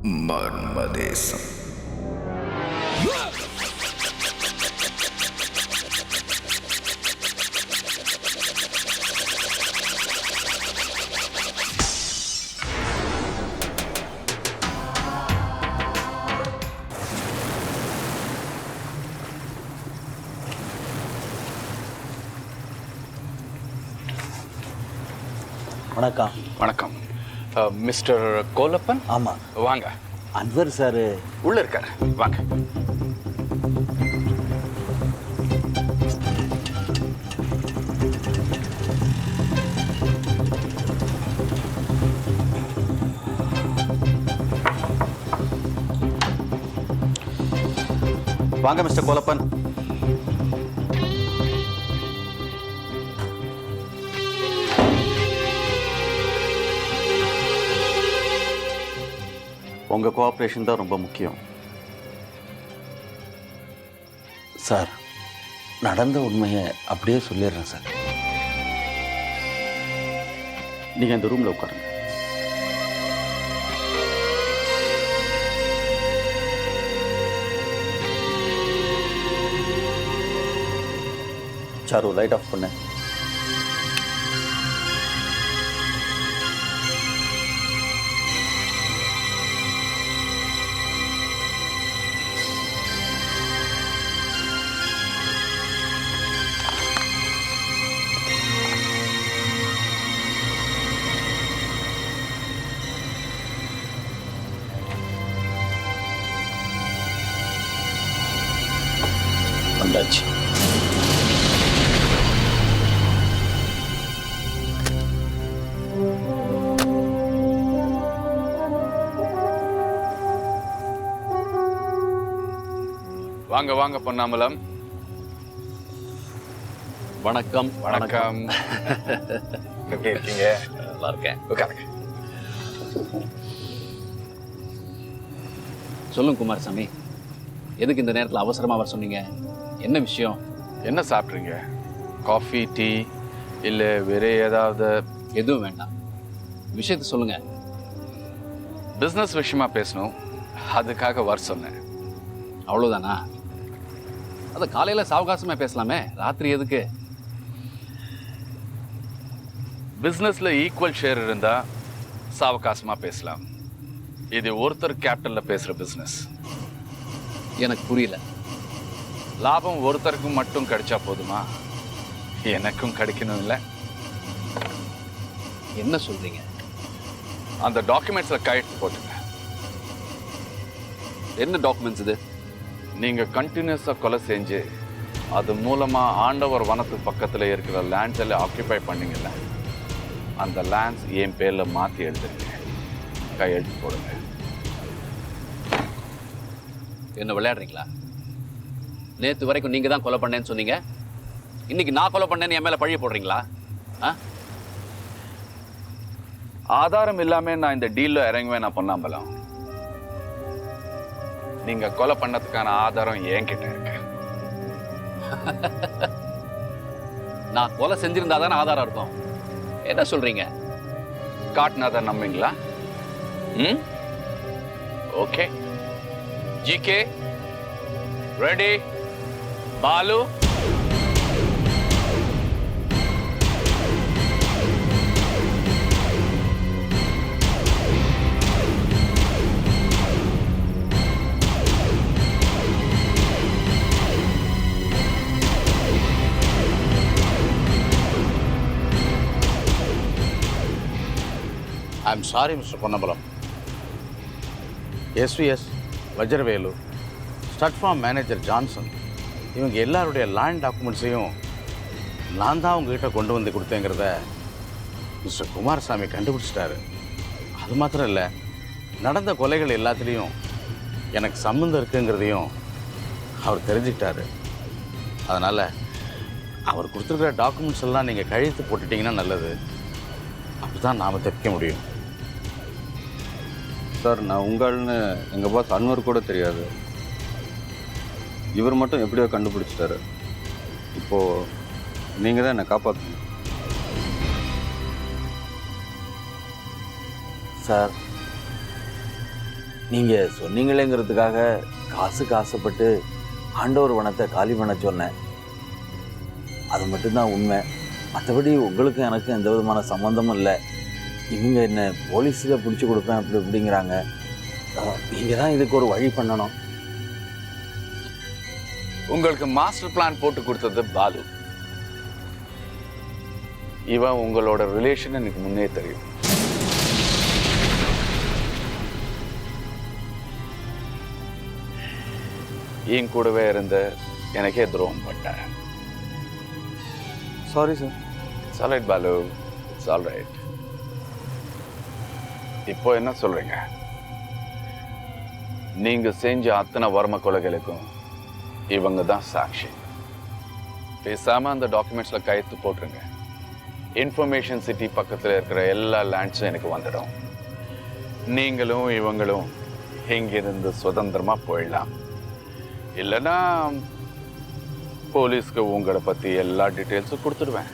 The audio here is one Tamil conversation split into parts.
மர்மதேசம். வணக்கம். வணக்கம். மிஸ்டர் கோலப்பன்? ஆமாம். வாங்க. அன்வர் சார் உள்ள இருக்காரு, வாங்க. வாங்க மிஸ்டர் கோலப்பன். உங்கள் கோஆப்ரேஷன் தான் ரொம்ப முக்கியம் சார். நடந்த உண்மையை அப்படியே சொல்லிடுறேன் சார். நீங்கள் இந்த ரூமில் உட்காருங்க. சாரு, லைட் ஆஃப் பண்ணு. வந்தாச்சு. வாங்க வாங்க பொன்னாமலம். வணக்கம். வணக்கம். எப்படி இருக்கீங்க? நல்லா இருக்கேன். உட்காருங்க. சொல்லுங்க குமாரசாமி, எதுக்கு இந்த நேரத்தில் அவசரமாக வர சொன்னீங்க? என்ன விஷயம்? என்ன சாப்பிட்றீங்க? காஃபி, டீ, இல்லை வேற ஏதாவது? எதுவும் வேண்டாம், விஷயத்தை சொல்லுங்க. பிஸ்னஸ் விஷயமா பேசணும், அதுக்காக வர சொன்னேன். அவ்வளோதானா? அதை காலையில் சாவகாசமாக பேசலாமே, ராத்திரி எதுக்கு? பிஸ்னஸில் ஈக்குவல் ஷேர் இருந்தால் சாவகாசமாக பேசலாம். இது ஒருத்தர் கேபிட்டலில் பேசுகிற பிஸ்னஸ். எனக்கு புரியல. லாபம் ஒருத்தருக்கும் மட்டும் கிடைச்சா போதுமா? எனக்கும் கிடைக்கணும் இல்லை? என்ன சொல்றீங்க? அந்த டாக்குமெண்ட்ஸில் கையெழுத்து போட்டுங்க. என்ன டாக்குமெண்ட்ஸ் இது? நீங்கள் கண்டினியூஸாக கொலை செஞ்சு அது மூலமாக ஆண்டவர் வனத்து பக்கத்தில் இருக்கிற லேண்ட்ஸ் எல்லாம் ஆக்கியபை பண்ணீங்கல்ல, அந்த லேண்ட்ஸ் என் பேரில் மாற்றி எழுதுறீங்க. கையெழுத்து போடுங்க. என்ன விளையாடுறீங்களா? நேற்று வரைக்கும் நீங்கள் தான் கொலை பண்ணேன்னு சொன்னீங்க, இன்னைக்கு நான் கொலை பண்ணேன்னு என் மேலே பழிய போடுறீங்களா? ஆதாரம் இல்லாமல் நான் இந்த டீலில் இறங்குவேன் நான் பொன்னாம்பலம். நீங்கள் கொலை பண்ணதுக்கான ஆதாரம் என்கிட்ட இருக்கு. நான் கொலை செஞ்சிருந்தா தானே ஆதாரம் இருக்கும். என்ன சொல்றீங்க? காட்டினா தான் நம்புவீங்களா? ம், okay. GK ready? Balu I am sorry mister Ponnambalam. SVS, Vajravelu, stud farm manager Johnson, இவங்க எல்லாருடைய லேண்ட் டாக்குமெண்ட்ஸையும் நான் தான் உங்ககிட்ட கொண்டு வந்து கொடுத்தேங்கிறத மிஸ்டர் குமாரசாமி கண்டுபிடிச்சிட்டாரு. அது மாத்திரம் இல்லை, நடந்த கொலைகள் எல்லாத்துலேயும் எனக்கு சம்மந்தம் இருக்குங்கிறதையும் அவர் தெரிஞ்சுக்கிட்டாரு. அதனால் அவர் கொடுத்துருக்கிற டாக்குமெண்ட்ஸ் எல்லாம் நீங்கள் கையெழுத்து போட்டுட்டிங்கன்னா நல்லது. அப்படி தான் நாம் தப்பிக்க முடியும். சார், நான் உங்கள்னு எங்கள் பாஸ் அன்வர் கூட தெரியாது. இவர் மட்டும் எப்படியோ கண்டுபிடிச்சிட்டாரு. இப்போது நீங்கள் தான் என்னை காப்பாற்றணும். சார், நீங்கள் சொன்னீங்களேங்கிறதுக்காக காசுக்கு ஆசைப்பட்டு ஆண்டவர் வனத்தை காலி பண்ண சொன்னேன். அது மட்டும்தான் உண்மை. மற்றபடி உங்களுக்கும் எனக்கும் எந்த விதமான சம்மந்தமும் இல்லை. இவங்க என்ன போலீஸில் பிடிச்சி கொடுப்பேன் அப்படி இப்படிங்கிறாங்க. நீங்கள் தான் இதுக்கு ஒரு வழி பண்ணணும். உங்களுக்கு மாஸ்டர் பிளான் போட்டு கொடுத்தது பாலு. இவன் உங்களோட ரிலேஷன் எனக்கு முன்னே தெரியும். என் கூடவே இருந்த எனக்கே துரோகம் பண்ணேன். Sorry sir. It's all right Balu, it's all right. இப்போ என்ன சொல்றீங்க? நீங்க செஞ்ச அத்தனை வர்ம கொலைகளுக்கும் இவங்க தான் சாட்சி. பேசாம அந்த டாக்குமெண்ட்ஸ்ல கையெழுத்து போட்டுருங்க. இன்ஃபர்மேஷன் சிட்டி பக்கத்தில் இருக்கிற எல்லா லேண்ட்ஸும் எனக்கு வந்துடும். நீங்களும் இவங்களும் இங்கிருந்து சுதந்திரமா போயிடலாம். இல்லைன்னா போலீஸ்க்கு உங்களை பத்தி எல்லா டீட்டெயில்ஸும் கொடுத்துடுவேன்.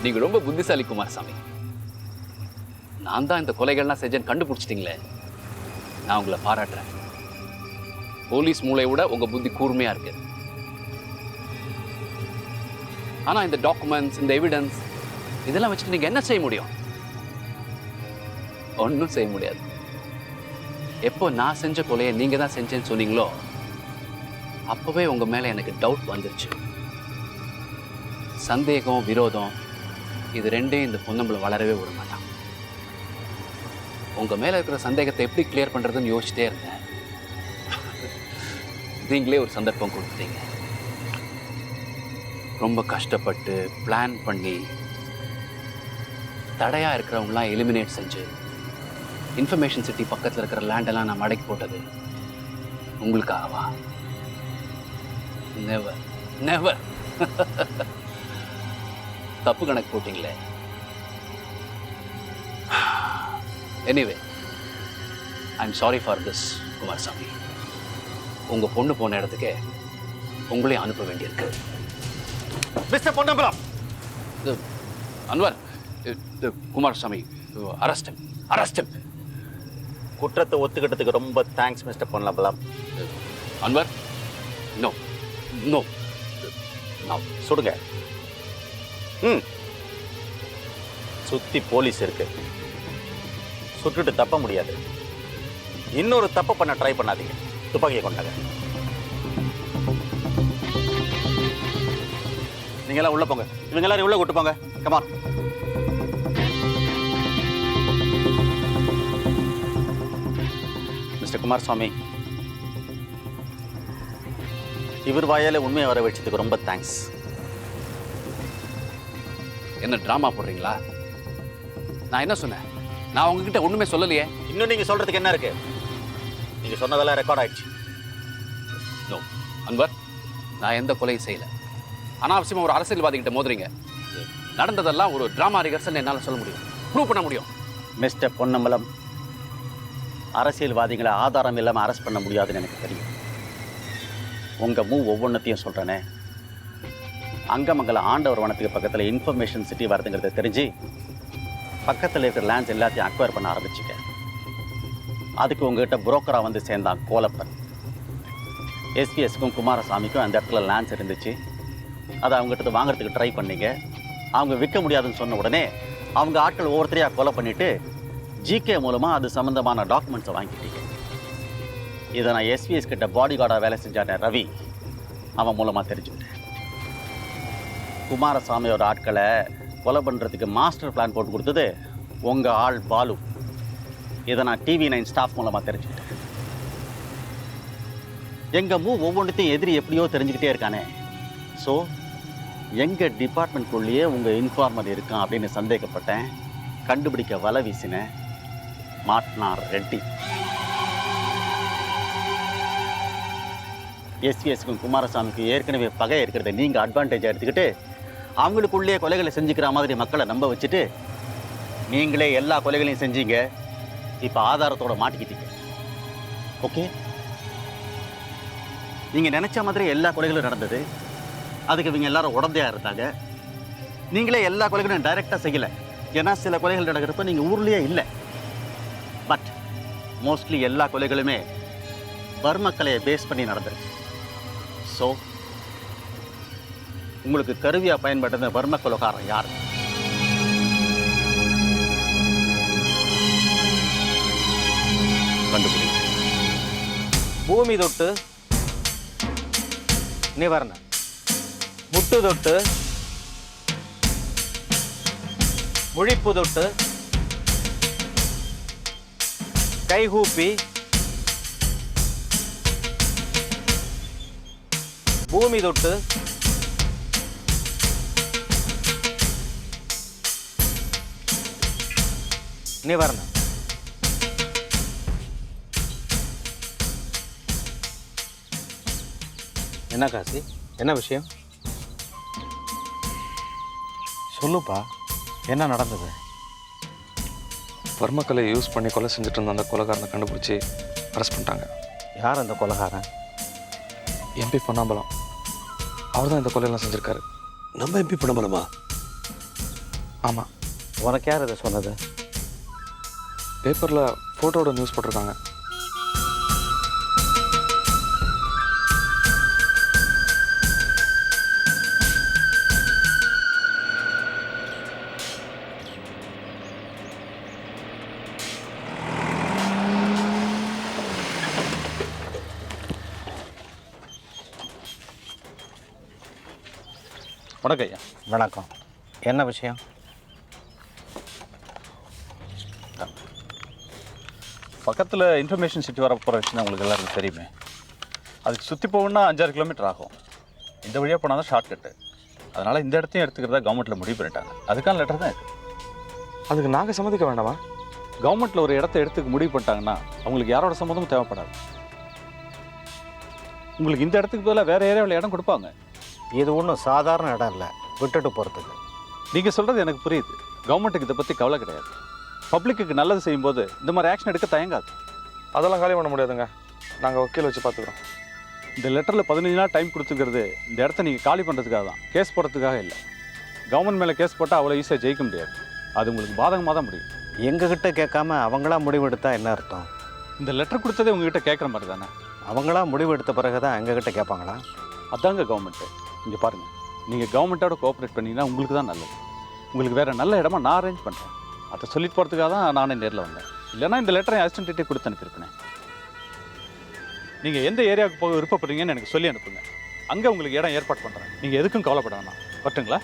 நீங்க ரொம்ப புத்திசாலி குமாரசாமி. நான் தான் இந்த கொலைகள்லாம் செஞ்சேன்னு கண்டுபிடிச்சிட்டீங்களே, நான் உங்களை பாராட்டுறேன். போலீஸ் மூளை விட உங்க புத்தி கூர்மையா இருக்கு. ஆனா இந்த டாக்குமெண்ட்ஸ், இந்த எவிடன்ஸ் இதெல்லாம் வச்சுட்டு நீங்க என்ன செய்ய முடியும்? ஒன்றும் செய்ய முடியாது. எப்போ நான் செஞ்ச கொலையை நீங்க தான் செஞ்சேன்னு சொன்னீங்களோ அப்பவே உங்க மேல எனக்கு டவுட் வந்துருச்சு. சந்தேகம், விரோதம் இது ரெண்டையும் இந்த பொன்னம்பளை வளரவே விட மாட்டான். உங்க மேல இருக்கிற சந்தேகத்தை எப்படி கிளியர் பண்றதுன்னு யோசிச்சுட்டே இருந்தேன். நீங்களே ஒரு சந்தர்ப்பம் கொடுத்தீங்க. ரொம்ப கஷ்டப்பட்டு பிளான் பண்ணி தடையா இருக்கிறவங்களாம் எலிமினேட் செஞ்சு இன்ஃபர்மேஷன் சிட்டி பக்கத்தில் இருக்கிற லேண்டெல்லாம் நான் மடக்கி போட்டது உங்களுக்காகவா? Never never. தப்பு கணக்கு போட்டீங்களே. Anyway I'm sorry for this Kumarasamy. உங்க பொண்ணு போன இடத்துக்கு உங்களையும் அனுப்ப வேண்டியிருக்கு. Mister Ponnambalam, Anwar, Kumarasamy arrest. குற்றத்தை ஒத்துக்கிட்டதுக்கு ரொம்ப thanks mister Ponnambalam. Anwar, no no no. சுடுங்க. சுத்தி போலீஸ் இருக்கு. சுட்டுட்டு தப்ப முடியாது. இன்னொரு தப்பு பண்ண ட்ரை பண்ணாதீங்க. துப்பாக்கியை கொண்டாங்க. நீங்க எல்லாம் உள்ள போங்க. இவங்க எல்லாரும் உள்ள கூட்டு போங்க. கமான். மிஸ்டர் குமாரசாமி, இவர் வாயால உண்மையை வர வச்சதுக்கு ரொம்ப தேங்க்ஸ். என்ன டிராமா போடுறீங்களா? நான் என்ன சொன்னேன்? நான் உங்ககிட்ட ஒண்ணுமே சொல்லலையே. இன்னும் நீங்க சொல்றதுக்கு என்ன இருக்கு? நீங்க சொன்னதெல்லாம் ரெக்கார்ட் ஆயிடுச்சு. நோ அன்வர், நான் எந்த கொலையும் செய்யல. அனாவசியமா ஒரு அரசியல்வாதி கிட்ட மோதுறீங்க. நடந்ததெல்லாம் ஒரு டிராமா ரிஹர்சல் என்னால் சொல்ல முடியும், ப்ரூவ் பண்ண முடியும். மிஸ்டர் பொன்னம்பலம், அரசியல்வாதிகளை ஆதாரம் இல்லாமல் அரெஸ்ட் பண்ண முடியாதுன்னு எனக்கு தெரியும். உங்கள் மூவ் ஒவ்வொன்றத்தையும் சொல்கிறேனே. அங்கமங்கலம் ஆண்டவர் வனத்துக்கு பக்கத்தில் இன்ஃபர்மேஷன் சிட்டி வருதுங்கிறத தெரிஞ்சு பக்கத்தில் இருக்கிற லேண்ட்ஸ் எல்லாத்தையும் அக்வயர் பண்ண ஆரம்பிச்சிக்க. அதுக்கு உங்ககிட்ட புரோக்கராக வந்து சேர்ந்தான் கோலப்பன். எஸ்பிஎஸ்க்கும் குமாரசாமிக்கும் அந்த இடத்துல லேண்ட்ஸ் இருந்துச்சு. அதை அவங்ககிட்ட வாங்குறதுக்கு ட்ரை பண்ணீங்க. அவங்க விற்க முடியாதுன்னு சொன்ன உடனே அவங்க ஆட்கள் ஒவ்வொருத்தரையாக கொலை பண்ணிவிட்டு ஜிகே மூலமாக அது சம்மந்தமான டாக்குமெண்ட்ஸை வாங்கிட்டீங்க. இதை நான் எஸ்பிஎஸ் கிட்ட பாடி கார்டாக வேலை செஞ்சானே ரவி, அவன் மூலமாக தெரிஞ்சுக்கிட்டேன். குமாரசாமியோட ஆட்களை கொலை பண்ணுறதுக்கு மாஸ்டர் பிளான் போட்டு கொடுத்தது உங்கள் ஆள் பாலு. இதை நான் TV9 ஸ்டாஃப் மூலமாக தெரிஞ்சுக்கிட்டேன். எங்கள் மூவ் ஒவ்வொன்றுத்தையும் எதிரி எப்படியோ தெரிஞ்சுக்கிட்டே இருக்கானே. ஸோ எங்கள் டிபார்ட்மெண்ட்குள்ளேயே உங்கள் இன்ஃபார்மர் இருக்கான் அப்படின்னு சந்தேகப்பட்டேன். கண்டுபிடிக்க வலை வீசினேன். மாட்னார் ரெட்டி. எஸ்பிஎஸ்க்கும் குமாரசாமிக்கு ஏற்கனவே பகை இருக்கிறத நீங்கள் அட்வான்டேஜாக எடுத்துக்கிட்டு அவங்களுக்குள்ளேயே கொலைகளை செஞ்சுக்கிற மாதிரி மக்களை நம்ப வச்சுட்டு நீங்களே எல்லா கொலைகளையும் செஞ்சீங்க. இப்போ ஆதாரத்தோட மாட்டிக்கிட்டீங்க. ஓகே, நீங்கள் நினச்ச மாதிரி எல்லா கொலைகளும் நடந்தது. அதுக்கு இவங்க எல்லாரும் உடந்தையாக இருந்தாங்க. நீங்களே எல்லா கொலைகளையும் டைரெக்டாக செய்யலை, ஏன்னா சில கொலைகள் நடக்கிறப்ப நீங்கள் ஊர்லேயே இல்லை. பட் மோஸ்ட்லி எல்லா கொலைகளுமே வர்மக்கலையை பேஸ் பண்ணி நடந்திருக்கு. ஸோ உங்களுக்கு கருவியாக பயன்படுத்த வர்ம கொலைகாரன் யார்? கண்டுபிடி. பூமி தொட்டு நிவர்ண, முட்டு தொட்டு, முழிப்பு தொட்டு, கைகூப்பி, பூமி தொட்டு, நிவர்ண. என்ன காசி, என்ன விஷயம் சொல்லுப்பா, என்ன நடந்தது? வர்மக்கலை யூஸ் பண்ணி கொலை செஞ்சுட்டு இருந்த அந்த கொலைகாரனை கண்டுபிடிச்சி அரெஸ்ட் பண்ணிட்டாங்க. யார் அந்த கொலைகாரன்? எம்பி பொன்னாம்பலம். அவர் தான் இந்த கொலையெல்லாம் செஞ்சுருக்காரு. நம்ம எம்பி பொன்னாம்பலமா? ஆமாம். உனக்கு யார் இதை சொன்னது? பேப்பரில் ஃபோட்டோட நியூஸ் போட்டிருக்காங்க. வணக்கம் ஐயா. வணக்கம். என்ன விஷயம்? பக்கத்தில் இன்ஃபர்மேஷன் சிட்டி வர போகிற விஷயம் உங்களுக்கு எல்லாருக்கும் தெரியுமே. அதுக்கு சுற்றி போகணுன்னா 5-6 கிலோமீட்டர் ஆகும். இந்த வழியாக போனால் தான் ஷார்ட் கட்டு. அதனால் இந்த இடத்தையும் எடுத்துக்கிறதா கவர்மெண்ட்டில் முடிவு பண்ணிட்டாங்க. அதுக்கான லெட்டர் தான் இது. அதுக்கு நாங்கள் சம்மதிக்க வேண்டாமா? கவர்மெண்ட்டில் ஒரு இடத்த எடுத்துக்க முடிவு பண்ணிட்டாங்கன்னா அவங்களுக்கு யாரோட சம்மதமும் தேவைப்படாது. உங்களுக்கு இந்த இடத்துக்கு பதிலாக வேறு ஏரியாவில் இடம் கொடுப்பாங்க. இது ஒன்றும் சாதாரண இடம் இல்லை விட்டுட்டு போகிறதுக்கு. நீங்கள் சொல்கிறது எனக்கு புரியுது. கவர்மெண்ட்டுக்கு இதை பற்றி கவலை கிடையாது. பப்ளிக்கு நல்லது செய்யும்போது இந்த மாதிரி ஆக்ஷன் எடுக்க தயங்காது. அதெல்லாம் காலி பண்ண முடியாதுங்க. நாங்கள் வக்கீல் வச்சு பார்த்துக்குறோம். இந்த லெட்டரில் 15 நாள் டைம் கொடுத்துக்கிறது இந்த இடத்த நீங்கள் காலி பண்ணுறதுக்காக தான், கேஸ் போடுறதுக்காக இல்லை. கவர்மெண்ட் மேலே கேஸ் போட்டால் அவ்வளோ ஈஸியாக ஜெயிக்க முடியாது. அது உங்களுக்கு பாதகமாக தான் முடியும். எங்ககிட்ட கேட்காம அவங்களா முடிவெடுத்தா என்ன அர்த்தம்? இந்த லெட்டர் கொடுத்ததே உங்ககிட்ட கேட்குற மாதிரி தானே. அவங்களா முடிவெடுத்த பிறகு தான் எங்ககிட்ட கேட்பாங்களா? அதாங்க கவர்மெண்ட்டு. இங்கே பாருங்கள், நீங்கள் கவர்மெண்ட்டோட கோஆப்ரேட் பண்ணிங்கன்னா உங்களுக்கு தான் நல்லது. உங்களுக்கு வேறு நல்ல இடமா நான் அரேஞ்ச் பண்ணுறேன். அதை சொல்லிட்டு போகிறதுக்காக தான் நானே நேரில் வந்தேன். இல்லைனா இந்த லெட்டரை அசிஸ்டன்ட்டே கொடுத்து அனுப்பியிருப்பேன். நீங்கள் எந்த ஏரியாவுக்கு போக விருப்பப்படுறீங்கன்னு எனக்கு சொல்லி அனுப்புங்க. அங்கே உங்களுக்கு இடம் ஏற்பாடு பண்ணுறேன். நீங்கள் எதுக்கும் கவலைப்பட வேணாம். வரட்டுங்களா?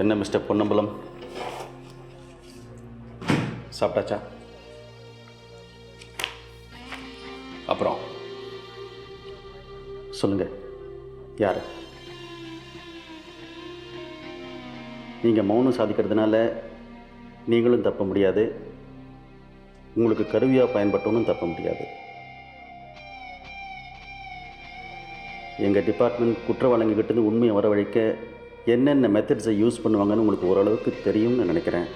என்ன மிஸ்டர் பொன்னம்பலம், சாப்பிட்டாச்சா? அப்புறம் சொல்லுங்க, யார்? நீங்கள் மௌனம் சாதிக்கிறதுனால நீங்களும் தப்ப முடியாது, உங்களுக்கு கருவியாக பயன்பட்டவனும் தப்ப முடியாது. எங்கள் டிபார்ட்மெண்ட் குற்றவாளிகிட்டேருந்து உண்மையை வரவழைக்க என்னென்ன மெத்தட்ஸை யூஸ் பண்ணுவாங்கன்னு உங்களுக்கு ஓரளவுக்கு தெரியும்னு நினைக்கிறேன்.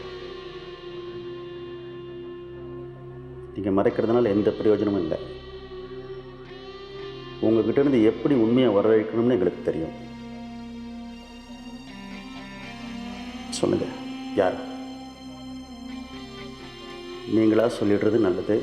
நீங்கள் மறைக்கிறதுனால எந்த பிரயோஜனமும் இல்லை. உங்ககிட்ட இருந்து எப்படி உண்மையை வரவழைக்கணும்னு எங்களுக்கு தெரியும். சொல்லுங்க, யார்? நீங்களா சொல்லிடுறது நல்லது.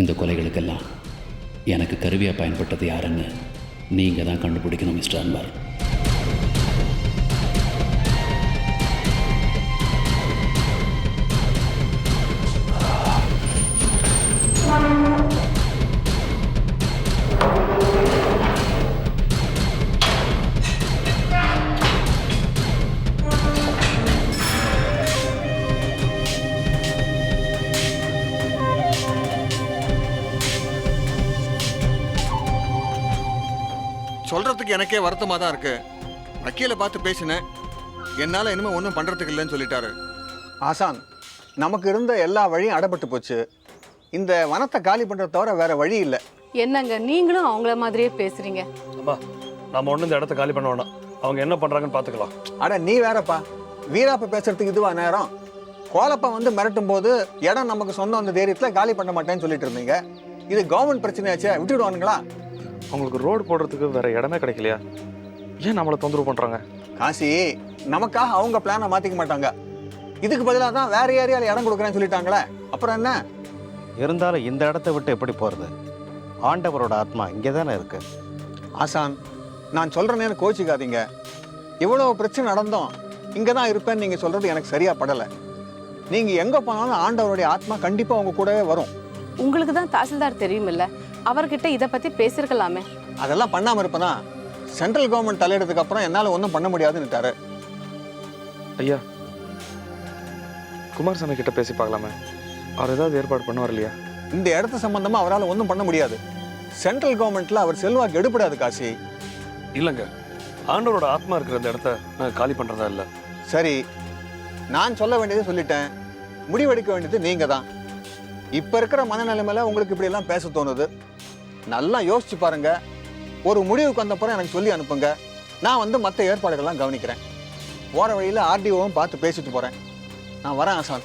இந்த கொலைகளுக்கெல்லாம் எனக்கு கருவியாக பயன்பட்டது யாருன்னு நீங்கள் தான் கண்டுபிடிக்கணும் மிஸ்டர் அன்வர். சொல்கிறதுக்கு எனக்கே வருத்தமாக தான் இருக்கு. வக்கீலை பார்த்து பேசினேன், என்னால் இனிமேல் ஒன்றும் பண்ணுறதுக்கு இல்லைன்னு சொல்லிட்டாரு. ஆசான், நமக்கு இருந்த எல்லா வழியும் அடைபட்டு போச்சு. இந்த வனத்தை காலி பண்ணுறத தவிர வேற வழி இல்லை. என்னங்க நீங்களும் அவங்கள மாதிரியே பேசுறீங்க? அம்மா, நம்ம ஒன்றும் இந்த இடத்த காலி பண்ண வேணாம். அவங்க என்ன பண்ணுறாங்கன்னு பார்த்துக்கலாம். அட நீ வேறப்பா, வீராப்ப பேசுறதுக்கு இதுவா நேரம்? கோலப்பா வந்து மிரட்டும் போது இடம் நமக்கு சொந்தம் அந்த தைரியத்தில் காலி பண்ண மாட்டேன்னு சொல்லிட்டு இருந்தீங்க. இது கவர்மெண்ட் பிரச்சனையாச்சே, விட்டுடுவானுங்களா? அவங்களுக்கு ரோடு போடுறதுக்கு வேற இடமே கிடைக்கலையா? ஏன் நம்மளை தொந்தரவு பண்ணுறாங்க? காசி, நமக்காக அவங்க பிளானை மாற்றிக்க மாட்டாங்க. இதுக்கு பதிலாக தான் வேற ஏரியாவில் இடம் கொடுக்குறேன்னு சொல்லிட்டாங்களே, அப்புறம் என்ன? இருந்தாலும் இந்த இடத்த விட்டு எப்படி போகிறது? ஆண்டவரோட ஆத்மா இங்கே தானே இருக்கு. ஆசான், நான் சொல்கிறேன்னு கோச்சிக்காதீங்க. இவ்வளோ பிரச்சனை நடந்தோம் இங்கே தான் இருப்பேன்னு நீங்கள் சொல்கிறது எனக்கு சரியாக படலை. நீங்கள் எங்கே போனாலும் ஆண்டவருடைய ஆத்மா கண்டிப்பாக உங்கள் கூடவே வரும். உங்களுக்கு தான் தாசில்தார் தெரியுமில்ல, அவர்கிட்ட இதை பத்தி பேசிருக்கலாமே. அதெல்லாம் பண்ணாமல் இருப்பேனா? சென்ட்ரல் கவர்மெண்ட் தலையிடதுக்கு அப்புறம் என்னால் ஒன்றும் பண்ண முடியாதுன்னுட்டாரு. ஐயா, குமாரசாமி கிட்ட பேசி பார்க்கலாமே, அவர் ஏதாவது ஏற்பாடு பண்ணுவார் இல்லையா? இந்த இடத்து சம்பந்தமாக அவரால் ஒன்றும் பண்ண முடியாது. சென்ட்ரல் கவர்மெண்ட்டில் அவர் செல்வாக்கு எடுப்படாது காசி. இல்லைங்க, ஆண்டவரோட ஆத்மா இருக்கிற இந்த இடத்த நாங்கள் காலி பண்ணுறதா இல்லை. சரி, நான் சொல்ல வேண்டியதை சொல்லிட்டேன். முடிவெடுக்க வேண்டியது நீங்கள் தான். இப்போ இருக்கிற மனநிலைமையில உங்களுக்கு இப்படியெல்லாம் பேச தோணுது. நல்லா யோசிச்சு பாருங்க. ஒரு முடிவுக்கு வந்தப்புறம் எனக்கு சொல்லி அனுப்புங்க. நான் வந்து மற்ற ஏற்பாடுகள்லாம் கவனிக்கிறேன். போகிற வழியில் ஆர்டிஓவும் பார்த்து பேசிட்டு போகிறேன். நான் வரேன் ஆசான்.